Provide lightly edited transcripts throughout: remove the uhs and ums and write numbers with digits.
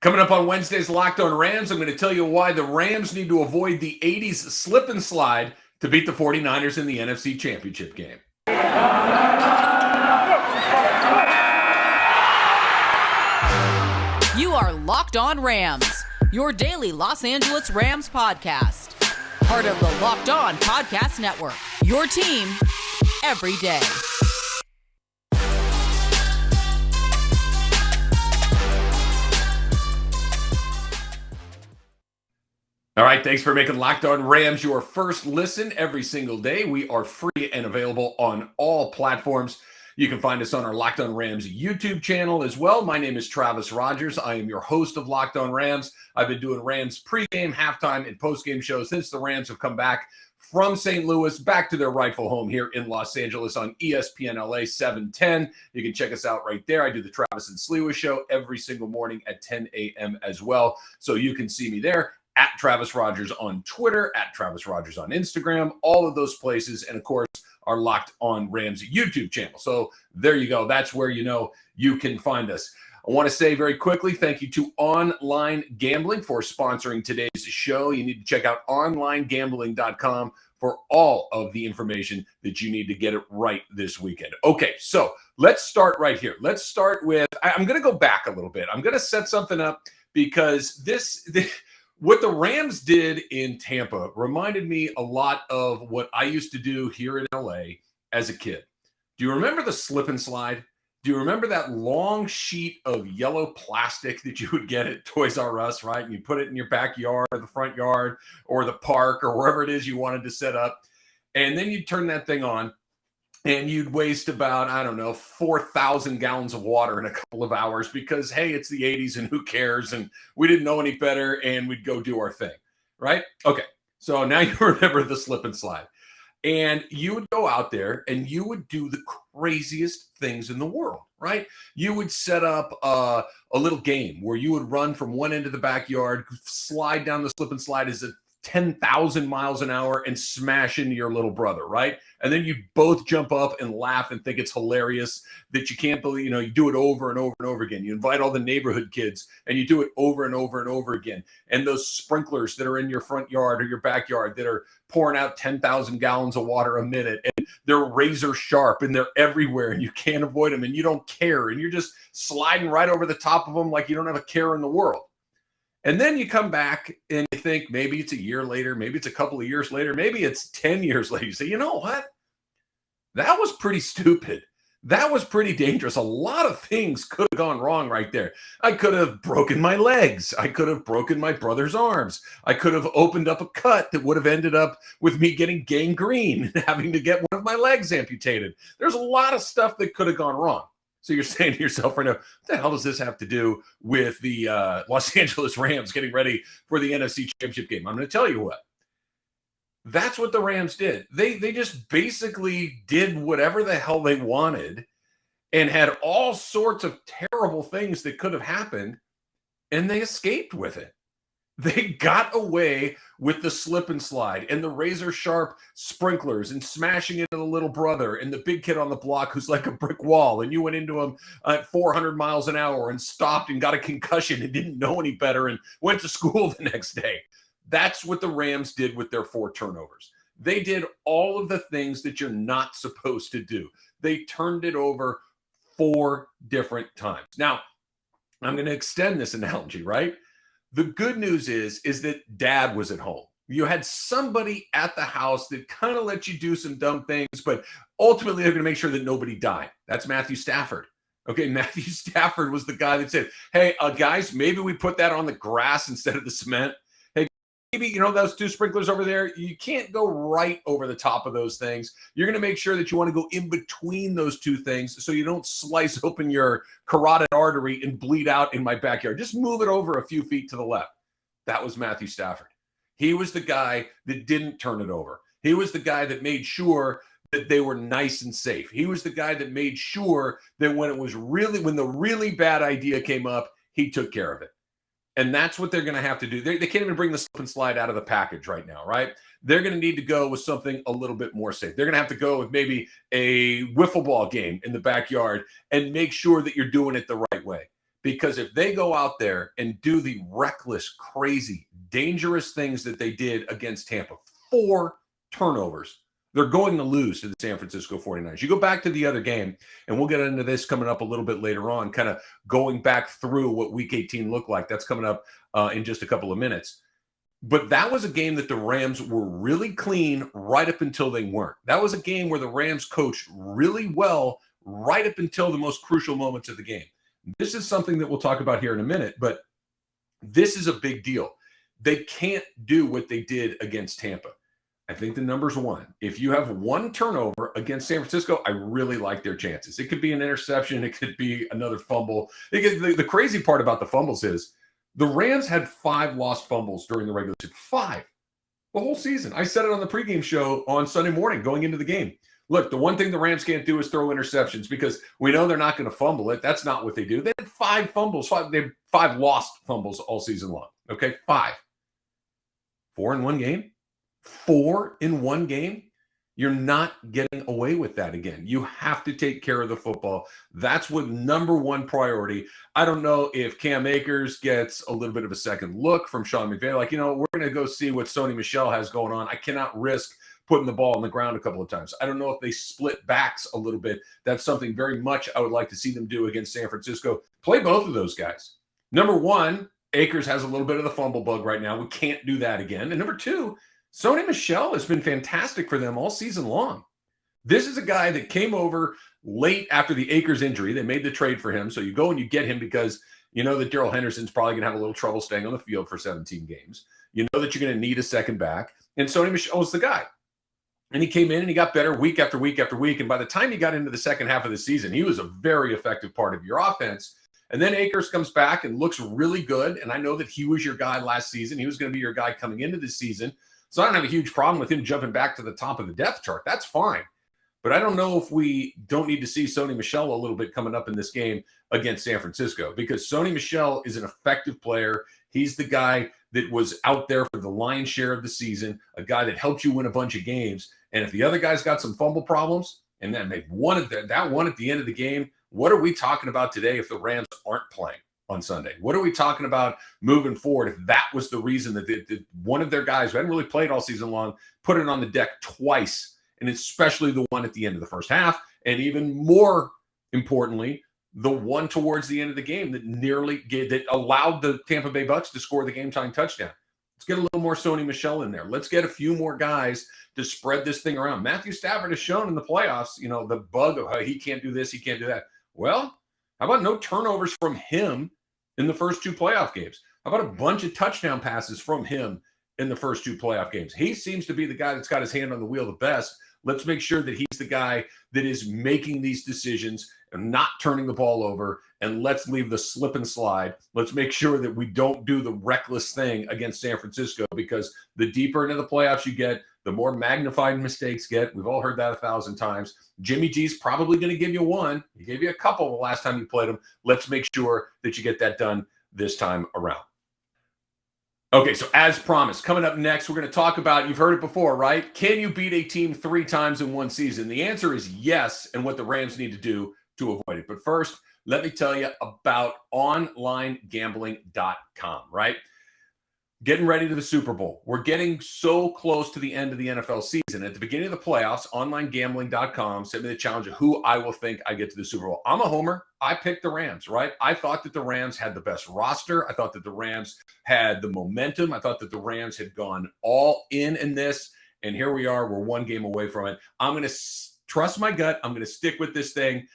Coming up on Wednesday's Locked On Rams, I'm going to tell you why the Rams need to avoid the 80s slip and slide to beat the 49ers in the NFC Championship game. You are Locked On Rams, your daily Los Angeles Rams podcast. Part of the Locked On Podcast Network, your team every day. All right, thanks for making Locked On Rams your first listen every single day. We are free and available on all platforms. You can find us on our Locked On Rams YouTube channel as well. My name is Travis Rodgers. I am your host of Locked On Rams. I've been doing Rams pregame, halftime, and postgame shows since the Rams have come back from St. Louis back to their rightful home here in Los Angeles on ESPN LA 710. You can check us out right there. I do the Travis and Sliwa show every single morning at 10 a.m. as well. So you can see me there. At Travis Rodgers on Twitter, at Travis Rodgers on Instagram, all of those places, and of course, our Locked On Rams YouTube channel. So there you go. That's where you can find us. I want to say very quickly, thank you to Online Gambling for sponsoring today's show. You need to check out onlinegambling.com for all of the information that you need to get it right this weekend. Okay, so let's start right here. Let's start with, I'm going to go back a little bit. I'm going to set something up because this what the Rams did in Tampa reminded me a lot of what I used to do here in LA as a kid. Do you remember the slip and slide? Do you remember that long sheet of yellow plastic that you would get at Toys R Us, right? And you put it in your backyard or the front yard or the park or wherever it is you wanted to set up. And then you'd turn that thing on and you'd waste about, 4,000 gallons of water in a couple of hours because, hey, it's the 80s and who cares? And we didn't know any better and we'd go do our thing, right? Okay, so now you remember the slip and slide. And you would go out there and you would do the craziest things in the world, right? You would set up a little game where you would run from one end of the backyard, slide down the slip and slide as a 10,000 miles an hour and smash into your little brother, right? And then you both jump up and laugh and think it's hilarious that you can't believe, you do it over and over and over again. You invite all the neighborhood kids and you do it over and over and over again. And those sprinklers that are in your front yard or your backyard that are pouring out 10,000 gallons of water a minute and they're razor sharp and they're everywhere and you can't avoid them and you don't care and you're just sliding right over the top of them like you don't have a care in the world. And then you come back and you think maybe it's a year later, maybe it's a couple of years later, maybe it's 10 years later. You say, you know what? That was pretty stupid. That was pretty dangerous. A lot of things could have gone wrong right there. I could have broken my legs. I could have broken my brother's arms. I could have opened up a cut that would have ended up with me getting gangrene and having to get one of my legs amputated. There's a lot of stuff that could have gone wrong. So you're saying to yourself right now, what the hell does this have to do with the Los Angeles Rams getting ready for the NFC Championship game? I'm going to tell you what. That's what the Rams did. They just basically did whatever the hell they wanted and had all sorts of terrible things that could have happened, and they escaped with it. They got away with the slip and slide and the razor sharp sprinklers and smashing into the little brother and the big kid on the block who's like a brick wall. And you went into him at 400 miles an hour and stopped and got a concussion and didn't know any better and went to school the next day. That's what the Rams did with their 4 turnovers. They did all of the things that you're not supposed to do. They turned it over 4 different times. Now, I'm going to extend this analogy, right? The good news is that dad was at home. You had somebody at the house that kind of let you do some dumb things, but ultimately they're going to make sure that nobody died. That's Matthew Stafford. Okay, Matthew Stafford was the guy that said, hey, guys, maybe we put that on the grass instead of the cement. Hey, maybe, those 2 sprinklers over there, you can't go right over the top of those things. You're going to make sure that you want to go in between those 2 things so you don't slice open your carotid artery and bleed out in my backyard. Just move it over a few feet to the left. That was Matthew Stafford. He was the guy that didn't turn it over. He was the guy that made sure that they were nice and safe. He was the guy that made sure that when the really bad idea came up, he took care of it. And that's what they're going to have to do. They can't even bring the slip and slide out of the package right now, right? They're going to need to go with something a little bit more safe. They're going to have to go with maybe a wiffle ball game in the backyard and make sure that you're doing it the right way. Because if they go out there and do the reckless, crazy, dangerous things that they did against Tampa, 4 turnovers, they're going to lose to the San Francisco 49ers. You go back to the other game, and we'll get into this coming up a little bit later on, kind of going back through what Week 18 looked like. That's coming up in just a couple of minutes. But that was a game that the Rams were really clean right up until they weren't. That was a game where the Rams coached really well right up until the most crucial moments of the game. This is something that we'll talk about here in a minute, but this is a big deal. They can't do what they did against Tampa. I think the number's 1. If you have 1 turnover against San Francisco, I really like their chances. It could be an interception. It could be another fumble. The crazy part about the fumbles is the Rams had 5 lost fumbles during the regular season. 5. The whole season. I said it on the pregame show on Sunday morning going into the game. Look, the one thing the Rams can't do is throw interceptions because we know they're not going to fumble it. That's not what they do. They had 5 fumbles. They had 5 lost fumbles all season long. Okay, 5. 4 in one game? 4 in one game? You're not getting away with that again. You have to take care of the football. That's what number 1 priority. I don't know if Cam Akers gets a little bit of a second look from Sean McVay. Like, we're going to go see what Sony Michel has going on. I cannot risk putting the ball on the ground a couple of times. I don't know if they split backs a little bit. That's something very much I would like to see them do against San Francisco. Play both of those guys. Number 1, Akers has a little bit of the fumble bug right now. We can't do that again. And number 2, Sony Michel has been fantastic for them all season long. This is a guy that came over late after the Akers injury. They made the trade for him. So you go and you get him because you know that Darrell Henderson's probably going to have a little trouble staying on the field for 17 games. You know that you're going to need a second back. And Sony Michel is the guy. And he came in and he got better week after week after week. And by the time he got into the second half of the season, he was a very effective part of your offense. And then Akers comes back and looks really good. And I know that he was your guy last season. He was going to be your guy coming into this season. So I don't have a huge problem with him jumping back to the top of the depth chart. That's fine. But I don't know if we don't need to see Sony Michel a little bit coming up in this game against San Francisco, because Sony Michel is an effective player. He's the guy that was out there for the lion's share of the season, a guy that helped you win a bunch of games. And if the other guy's got some fumble problems, and then maybe that one at the end of the game, what are we talking about today if the Rams aren't playing on Sunday? What are we talking about moving forward if that was the reason that one of their guys who hadn't really played all season long put it on the deck twice, and especially the one at the end of the first half, and even more importantly, the one towards the end of the game that allowed the Tampa Bay Bucs to score the game-tying touchdown. Let's get a little more Sony Michel in there. Let's get a few more guys to spread this thing around. Matthew Stafford has shown in the playoffs, the bug of how he can't do this, he can't do that. Well, how about no turnovers from him in the first 2 playoff games? How about a bunch of touchdown passes from him in the first 2 playoff games? He seems to be the guy that's got his hand on the wheel the best. Let's make sure that he's the guy that is making these decisions and not turning the ball over, and let's leave the slip and slide. Let's make sure that we don't do the reckless thing against San Francisco, because the deeper into the playoffs you get, the more magnified mistakes get. We've all heard that 1,000 times. Jimmy G's probably going to give you one. He gave you a couple the last time you played him. Let's make sure that you get that done this time around. Okay, so as promised, coming up next, we're going to talk about, you've heard it before, right? Can you beat a team 3 times in one season? The answer is yes, and what the Rams need to do to avoid it. But first, let me tell you about OnlineGambling.com, right? Getting ready to the Super Bowl. We're getting so close to the end of the NFL season. At the beginning of the playoffs, OnlineGambling.com sent me the challenge of who I will think I get to the Super Bowl. I'm a homer. I picked the Rams, right? I thought that the Rams had the best roster. I thought that the Rams had the momentum. I thought that the Rams had gone all in this. And here we are. We're 1 game away from it. I'm going to trust my gut. I'm going to stick with this thing.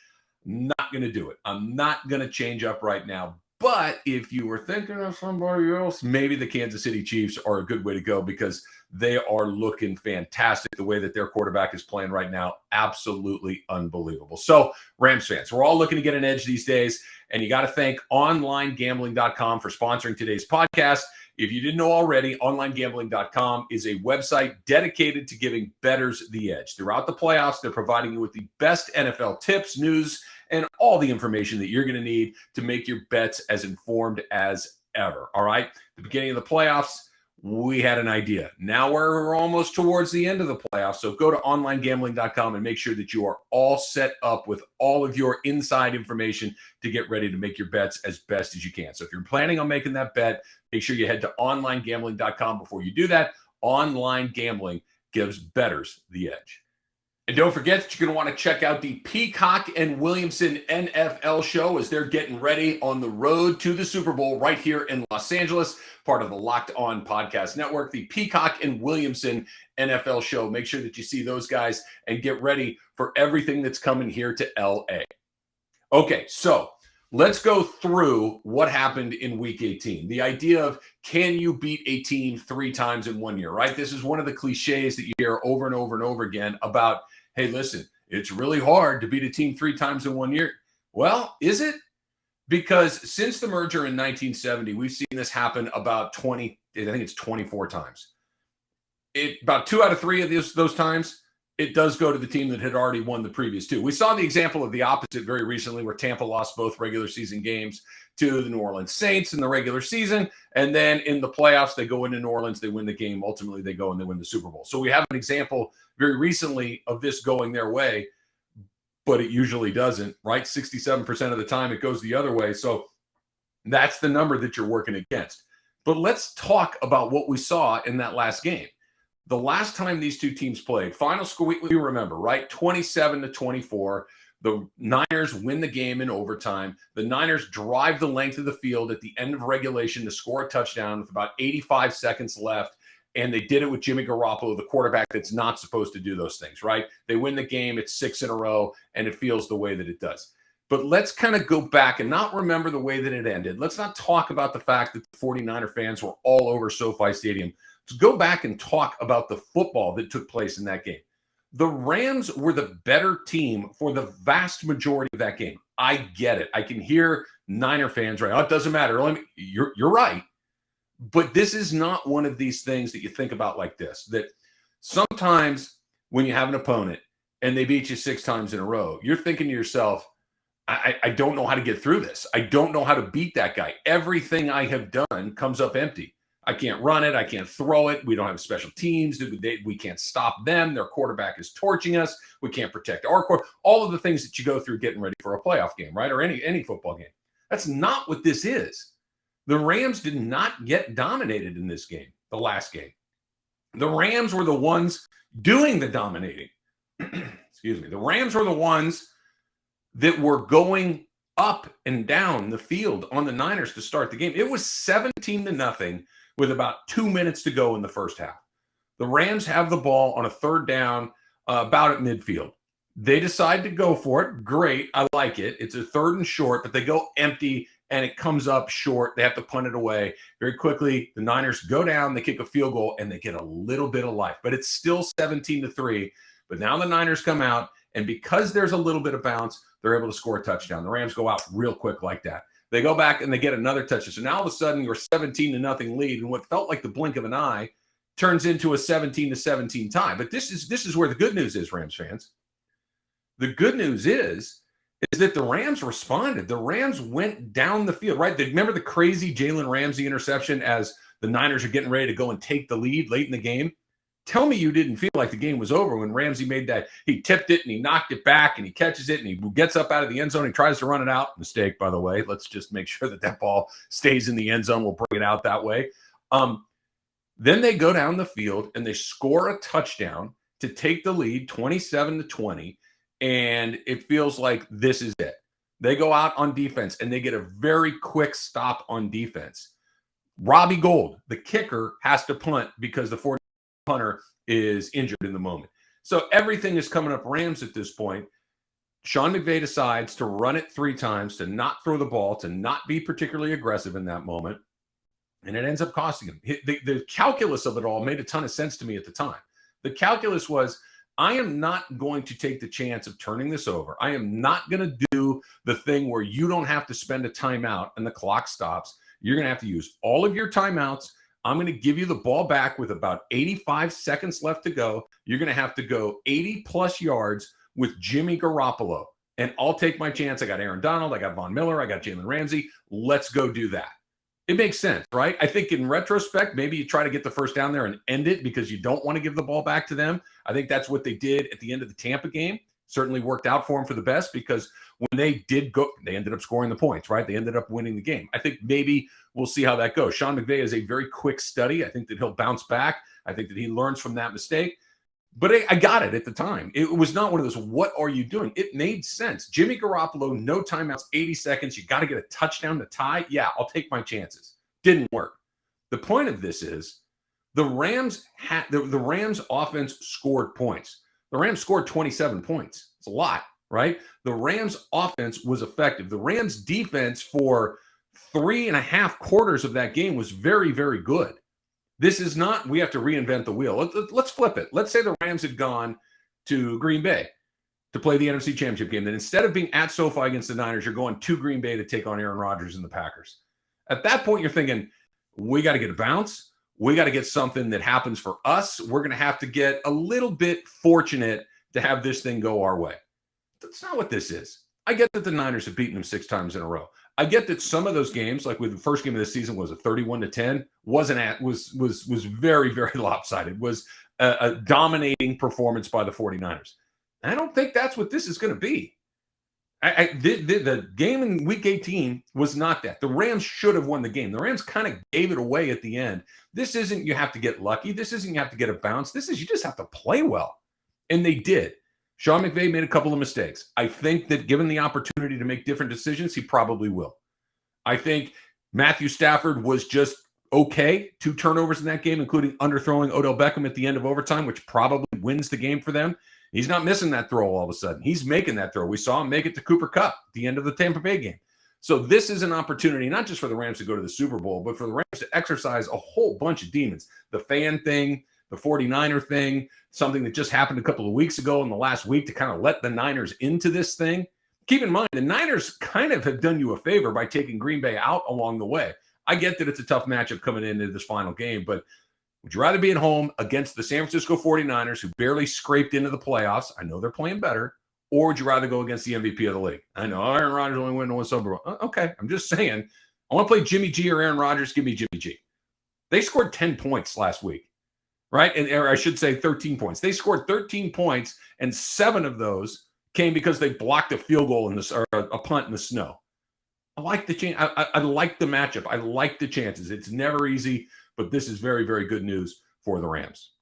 Not going to do it. I'm not going to change up right now. But if you were thinking of somebody else, maybe the Kansas City Chiefs are a good way to go, because they are looking fantastic. The way that their quarterback is playing right now, absolutely unbelievable. So, Rams fans, we're all looking to get an edge these days, and you got to thank OnlineGambling.com for sponsoring today's podcast. If you didn't know already, OnlineGambling.com is a website dedicated to giving bettors the edge. Throughout the playoffs, they're providing you with the best NFL tips, news, and all the information that you're going to need to make your bets as informed as ever. All right. The beginning of the playoffs, we had an idea. Now we're almost towards the end of the playoffs. So go to onlinegambling.com and make sure that you are all set up with all of your inside information to get ready to make your bets as best as you can. So if you're planning on making that bet, make sure you head to onlinegambling.com before you do that. Online gambling gives bettors the edge. And don't forget that you're going to want to check out the Peacock and Williamson NFL show as they're getting ready on the road to the Super Bowl right here in Los Angeles, part of the Locked On Podcast Network. The Peacock and Williamson NFL show. Make sure that you see those guys and get ready for everything that's coming here to LA. Okay, so let's go through what happened in Week 18. The idea of, can you beat a team 3 times in 1 year, right? This is one of the cliches that you hear over and over and over again about, hey, listen, it's really hard to beat a team 3 times in 1 year. Well, is it? Because since the merger in 1970, we've seen this happen about 24 times. About 2 out of 3 of those times, it does go to the team that had already won the previous 2. We saw the example of the opposite very recently, where Tampa lost both regular season games to the New Orleans Saints in the regular season. And then in the playoffs, they go into New Orleans, they win the game. Ultimately, they go and they win the Super Bowl. So we have an example very recently of this going their way, but it usually doesn't, right? 67% of the time it goes the other way. So that's the number that you're working against. But let's talk about what we saw in that last game. The last time these two teams played, final score, we remember, right? 27-24. The Niners win the game in overtime. The Niners drive the length of the field at the end of regulation to score a touchdown with about 85 seconds left. And they did it with Jimmy Garoppolo, the quarterback that's not supposed to do those things, right? They win the game. It's 6 in a row, and it feels the way that it does. But let's kind of go back and not remember the way that it ended. Let's not talk about the fact that the 49er fans were all over SoFi Stadium. Let's go back and talk about the football that took place in that game. The Rams were the better team for the vast majority of that game. I get it. I can hear Niner fans, right? Oh, it doesn't matter. You're right. But this is not one of these things that you think about like this, that sometimes when you have an opponent and they beat you 6 times in a row, you're thinking to yourself, I don't know how to get through this. I don't know how to beat that guy. Everything I have done comes up empty. I can't run it. I can't throw it. We don't have special teams. We can't stop them. Their quarterback is torching us. We can't protect our court. All of the things that you go through getting ready for a playoff game, right? Or any football game. That's not what this is. The Rams did not get dominated in this game, the last game. The Rams were the ones doing the dominating. Excuse me. The Rams were the ones that were going up and down the field on the Niners to start the game. It was 17-0 with about 2 minutes to go in the first half. The Rams have the ball on a 3rd down, about at midfield. They decide to go for it. Great. I like it. It's a 3rd and short, but they go empty and it comes up short. They have to punt it away very quickly. The Niners go down, they kick a field goal, and they get a little bit of life. But it's still 17-3. But now the Niners come out, and because there's a little bit of bounce, they're able to score a touchdown. The Rams go out real quick like that. They go back and they get another touchdown. So now all of a sudden you're 17-0 lead, and what felt like the blink of an eye turns into a 17-17 tie. But this is where the good news is, Rams fans. The good news is that the Rams responded. The Rams went down the field, right? Remember the crazy Jalen Ramsey interception as the Niners are getting ready to go and take the lead late in the game? Tell me you didn't feel like the game was over when Ramsey made that. He tipped it and he knocked it back and he catches it and he gets up out of the end zone. He tries to run it out. Mistake, by the way. Let's just make sure that ball stays in the end zone. We'll bring it out that way. Then they go down the field and they score a touchdown to take the lead 27-20. And it feels like this is it. They go out on defense and they get a very quick stop on defense. Robbie Gould, the kicker, has to punt because the 40 punter is injured in the moment. So everything is coming up Rams at this point. Sean McVay decides to run it 3 times, to not throw the ball, to not be particularly aggressive in that moment. And it ends up costing him. The calculus of it all made a ton of sense to me at the time. The calculus was, I am not going to take the chance of turning this over. I am not going to do the thing where you don't have to spend a timeout and the clock stops. You're going to have to use all of your timeouts. I'm going to give you the ball back with about 85 seconds left to go. You're going to have to go 80-plus yards with Jimmy Garoppolo. And I'll take my chance. I got Aaron Donald. I got Von Miller. I got Jalen Ramsey. Let's go do that. It makes sense, right? I think in retrospect, maybe you try to get the first down there and end it because you don't want to give the ball back to them. I think that's what they did at the end of the Tampa game. Certainly worked out for them for the best because when they did go, they ended up scoring the points, right? They ended up winning the game. I think maybe we'll see how that goes. Sean McVay is a very quick study. I think that he'll bounce back. I think that he learns from that mistake. But I got it at the time. It was not one of those, what are you doing? It made sense. Jimmy Garoppolo, no timeouts, 80 seconds. You got to get a touchdown to tie. Yeah, I'll take my chances. Didn't work. The point of this is the Rams the Rams offense scored points. The Rams scored 27 points. It's a lot, right? The Rams offense was effective. The Rams defense for 3.5 quarters of that game was very, very good. This is not, we have to reinvent the wheel. Let's flip it. Let's say the Rams had gone to Green Bay to play the NFC Championship game. Then instead of being at SoFi against the Niners, you're going to Green Bay to take on Aaron Rodgers and the Packers. At that point, you're thinking, we got to get a bounce. We got to get something that happens for us. We're going to have to get a little bit fortunate to have this thing go our way. That's not what this is. I get that the Niners have beaten them 6 times in a row. I get that some of those games, like with the first game of the season, was a 31-10, was very, very lopsided, was a dominating performance by the 49ers. I don't think that's what this is going to be. The game in Week 18 was not that. The Rams should have won the game. The Rams kind of gave it away at the end. This isn't you have to get lucky. This isn't you have to get a bounce. This is you just have to play well. And they did. Sean McVay made a couple of mistakes. I think that given the opportunity to make different decisions, he probably will. I think Matthew Stafford was just okay. 2 turnovers in that game, including underthrowing Odell Beckham at the end of overtime, which probably wins the game for them. He's not missing that throw all of a sudden. He's making that throw. We saw him make it to Cooper Kupp at the end of the Tampa Bay game. So this is an opportunity, not just for the Rams to go to the Super Bowl, but for the Rams to exercise a whole bunch of demons. The fan thing, the 49er thing, something that just happened a couple of weeks ago in the last week to kind of let the Niners into this thing. Keep in mind, the Niners kind of have done you a favor by taking Green Bay out along the way. I get that it's a tough matchup coming into this final game, but would you rather be at home against the San Francisco 49ers, who barely scraped into the playoffs? I know they're playing better. Or would you rather go against the MVP of the league? I know Aaron Rodgers only went to 1 Super Bowl. Okay, I'm just saying. I want to play Jimmy G or Aaron Rodgers. Give me Jimmy G. They scored 10 points last week, right? Or I should say 13 points. They scored 13 points, and 7 of those came because they blocked a field goal or a punt in the snow. I like the chance. I like the matchup. I like the chances. It's never easy, but this is very, very good news for the Rams.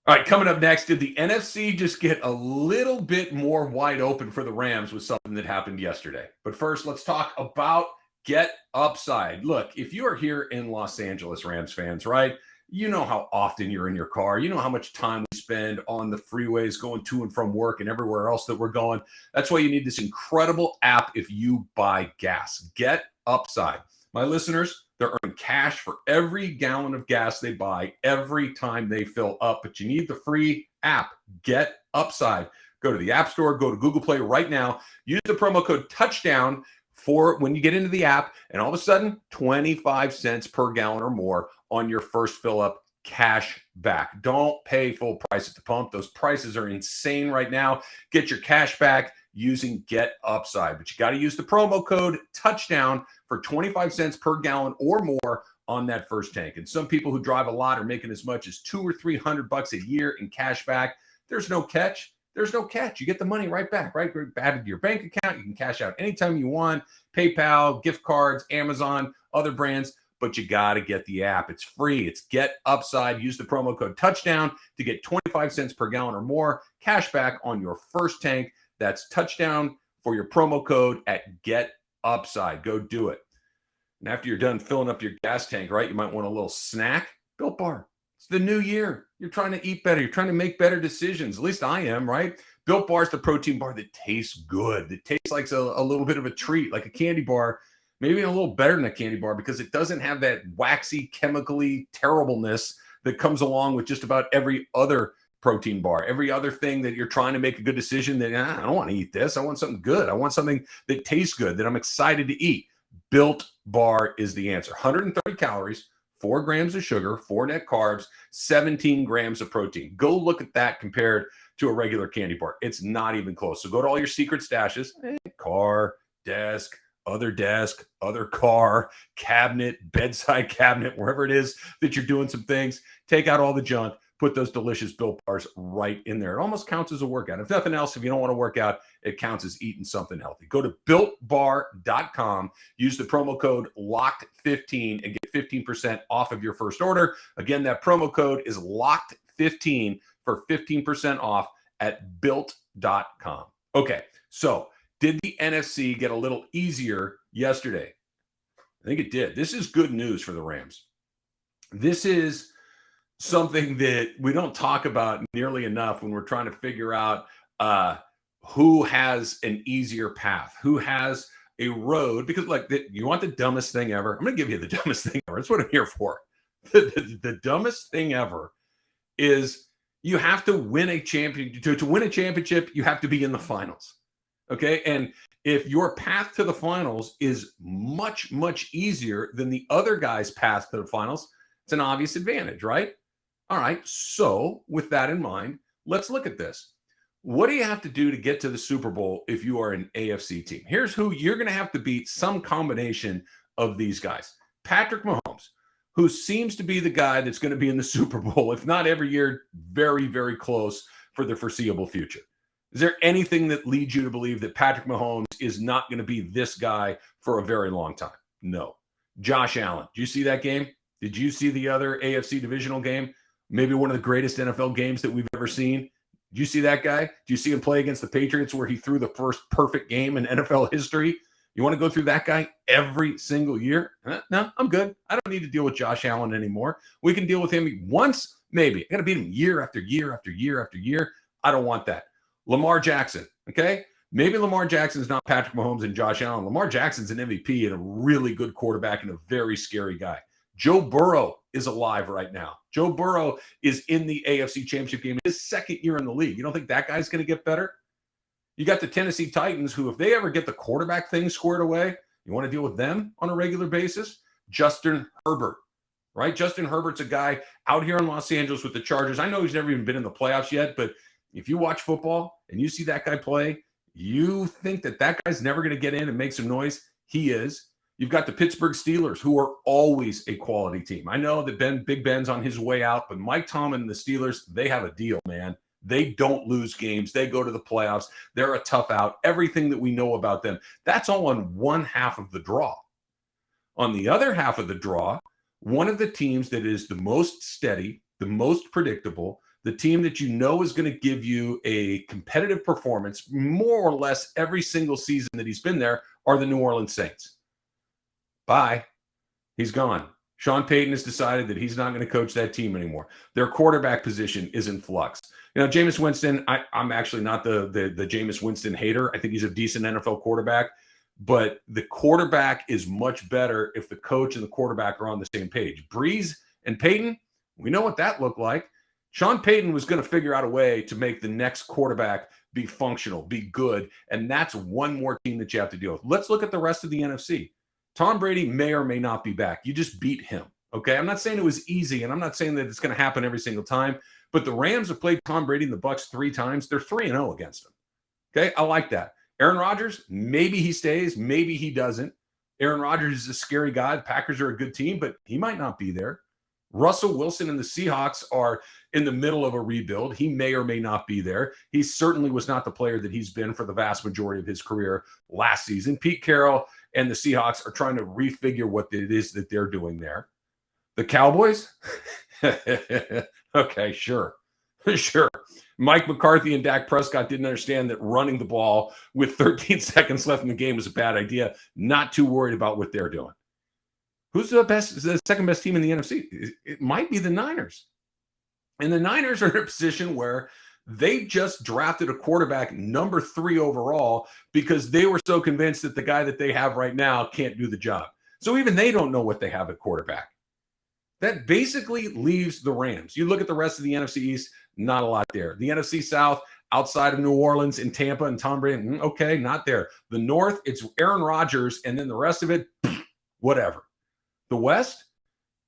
All right, coming up next, did the NFC just get a little bit more wide open for the Rams with something that happened yesterday? But first, let's talk about GetUpside. Look, if you are here in Los Angeles, Rams fans, right, you know how often you're in your car. You know how much time we spend on the freeways going to and from work and everywhere else that we're going. That's why you need this incredible app if you buy gas. GetUpside. My listeners, they're earning cash for every gallon of gas they buy every time they fill up. But you need the free app, GetUpside. Go to the App Store, go to Google Play right now. Use the promo code TOUCHDOWN for when you get into the app, and all of a sudden, 25 cents per gallon or more on your first fill up, cash back. Don't pay full price at the pump. Those prices are insane right now. Get your cash back using GetUpside. But you got to use the promo code TOUCHDOWN for 25 cents per gallon or more on that first tank. And some people who drive a lot are making as much as $200 or $300 a year in cash back. There's no catch. There's no catch. You get the money right back, right? Added to your bank account. You can cash out anytime you want. PayPal, gift cards, Amazon, other brands. But you got to get the app. It's free. It's GetUpside. Use the promo code TOUCHDOWN to get 25 cents per gallon or more cash back on your first tank. That's touchdown for your promo code at GetUpside. Go do it. And after you're done filling up your gas tank, right, you might want a little snack. Built Bar. It's the new year. You're trying to eat better. You're trying to make better decisions. At least I am, right? Built Bar is the protein bar that tastes good. It tastes like a little bit of a treat, like a candy bar, maybe a little better than a candy bar because it doesn't have that waxy, chemically terribleness that comes along with just about every other protein bar, every other thing that you're trying to make a good decision that I don't want to eat this. I want something good. I want something that tastes good, that I'm excited to eat. Built Bar is the answer. 130 calories, 4 grams of sugar, 4 net carbs, 17 grams of protein. Go look at that compared to a regular candy bar. It's not even close. So go to all your secret stashes, car, desk, other desk, other car, cabinet, bedside cabinet, wherever it is that you're doing some things. Take out all the junk, put those delicious Built Bars right in there. It almost counts as a workout. If nothing else, if you don't want to work out, it counts as eating something healthy. Go to BuiltBar.com, use the promo code LOCKED15 and get 15% off of your first order. Again, that promo code is LOCKED15 for 15% off at Built.com. Okay, so did the NFC get a little easier yesterday? I think it did. This is good news for the Rams. This is something that we don't talk about nearly enough when we're trying to figure out who has an easier path, who has a road. Because, like, you want the dumbest thing ever? I'm going to give you the dumbest thing ever. That's what I'm here for. The dumbest thing ever is you have to win a championship. To win a championship, you have to be in the finals. Okay. And if your path to the finals is much, much easier than the other guy's path to the finals, it's an obvious advantage, right? All right. So with that in mind, let's look at this. What do you have to do to get to the Super Bowl if you are an AFC team? Here's who you're going to have to beat: some combination of these guys. Patrick Mahomes, who seems to be the guy that's going to be in the Super Bowl, if not every year, very, very close for the foreseeable future. Is there anything that leads you to believe that Patrick Mahomes is not going to be this guy for a very long time? No. Josh Allen. Did you see that game? Did you see the other AFC divisional game? Maybe one of the greatest NFL games that we've ever seen. Did you see that guy? Did you see him play against the Patriots where he threw the first perfect game in NFL history? You want to go through that guy every single year? No, I'm good. I don't need to deal with Josh Allen anymore. We can deal with him once, maybe. I got to beat him year after year after year after year. I don't want that. Lamar Jackson, okay? Maybe Lamar Jackson's not Patrick Mahomes and Josh Allen. Lamar Jackson's an MVP and a really good quarterback and a very scary guy. Joe Burrow is alive right now. Joe Burrow is in the AFC Championship game. His second year in the league. You don't think that guy's going to get better? You got the Tennessee Titans, who, if they ever get the quarterback thing squared away, you want to deal with them on a regular basis? Justin Herbert, right? Justin Herbert's a guy out here in Los Angeles with the Chargers. I know he's never even been in the playoffs yet, but if you watch football and you see that guy play, you think that that guy's never going to get in and make some noise. He is. You've got the Pittsburgh Steelers, who are always a quality team. I know that Big Ben's on his way out, but Mike Tomlin and the Steelers, they have a deal, man. They don't lose games. They go to the playoffs. They're a tough out. Everything that we know about them, that's all on one half of the draw. On the other half of the draw, one of the teams that is the most steady, the most predictable, the team that you know is going to give you a competitive performance more or less every single season that he's been there, are the New Orleans Saints. Bye. He's gone. Sean Payton has decided that he's not going to coach that team anymore. Their quarterback position is in flux. You know, Jameis Winston, I'm actually not the Jameis Winston hater. I think he's a decent NFL quarterback. But the quarterback is much better if the coach and the quarterback are on the same page. Breeze and Payton, we know what that looked like. Sean Payton was going to figure out a way to make the next quarterback be functional, be good, and that's one more team that you have to deal with. Let's look at the rest of the NFC. Tom Brady may or may not be back. You just beat him, okay? I'm not saying it was easy, and I'm not saying that it's going to happen every single time, but the Rams have played Tom Brady and the Bucs 3 times. They're 3-0 against him, okay? I like that. Aaron Rodgers, maybe he stays, maybe he doesn't. Aaron Rodgers is a scary guy. The Packers are a good team, but he might not be there. Russell Wilson and the Seahawks are in the middle of a rebuild. He may or may not be there. He certainly was not the player that he's been for the vast majority of his career last season. Pete Carroll and the Seahawks are trying to refigure what it is that they're doing there. The Cowboys? Okay, sure. Sure. Mike McCarthy and Dak Prescott didn't understand that running the ball with 13 seconds left in the game was a bad idea. Not too worried about what they're doing. Who's the second best team in the NFC? It might be the Niners. And the Niners are in a position where they just drafted a quarterback number 3 overall because they were so convinced that the guy that they have right now can't do the job. So even they don't know what they have at quarterback. That basically leaves the Rams. You look at the rest of the NFC East, not a lot there. The NFC South, outside of New Orleans and Tampa and Tom Brady, okay, not there. The North, it's Aaron Rodgers, and then the rest of it, whatever. The West,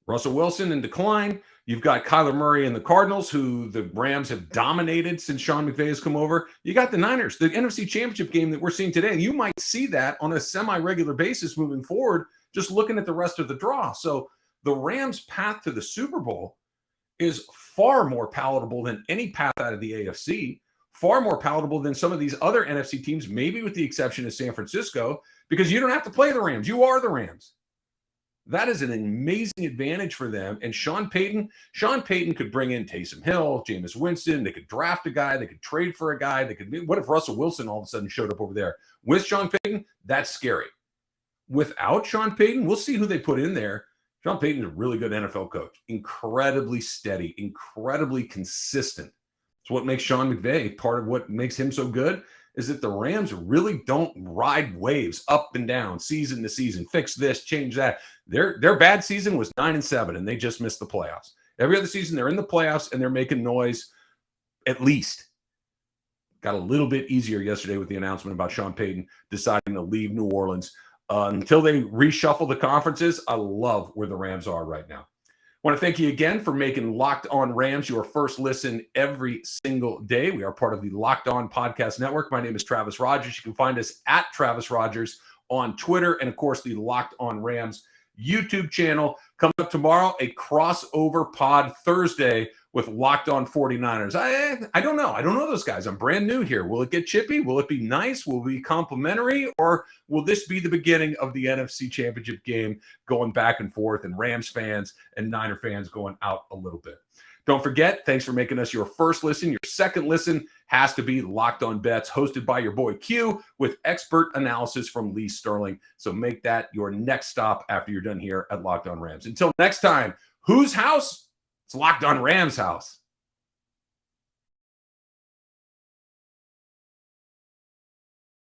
Russell Wilson in decline. You've got Kyler Murray and the Cardinals, who the Rams have dominated since Sean McVay has come over. You got the Niners, the NFC Championship game that we're seeing today. And you might see that on a semi-regular basis moving forward, just looking at the rest of the draw. So the Rams' path to the Super Bowl is far more palatable than any path out of the AFC, far more palatable than some of these other NFC teams, maybe with the exception of San Francisco, because you don't have to play the Rams. You are the Rams. That is an amazing advantage for them. And Sean Payton could bring in Taysom Hill, Jameis Winston. They could draft a guy. They could trade for a guy. What if Russell Wilson all of a sudden showed up over there? With Sean Payton, that's scary. Without Sean Payton, we'll see who they put in there. Sean Payton is a really good NFL coach. Incredibly steady, incredibly consistent. It's what makes Sean McVay, part of what makes him so good, is that the Rams really don't ride waves up and down, season to season, fix this, change that. Their bad season was 9-7, and they just missed the playoffs. Every other season, they're in the playoffs, and they're making noise, at least. Got a little bit easier yesterday with the announcement about Sean Payton deciding to leave New Orleans. Until they reshuffle the conferences, I love where the Rams are right now. I want to thank you again for making Locked On Rams your first listen every single day. We are part of the Locked On Podcast Network. My name is Travis Rodgers. You can find us at Travis Rodgers on Twitter and, of course, the Locked On Rams YouTube channel. Coming up tomorrow, a crossover pod Thursday with Locked On 49ers. I don't know. I don't know those guys. I'm brand new here. Will it get chippy? Will it be nice? Will it be complimentary? Or will this be the beginning of the NFC Championship game going back and forth and Rams fans and Niner fans going out a little bit? Don't forget, thanks for making us your first listen. Your second listen has to be Locked On Bets, hosted by your boy Q, with expert analysis from Lee Sterling. So make that your next stop after you're done here at Locked On Rams. Until next time, whose house? It's Locked On Rams' house.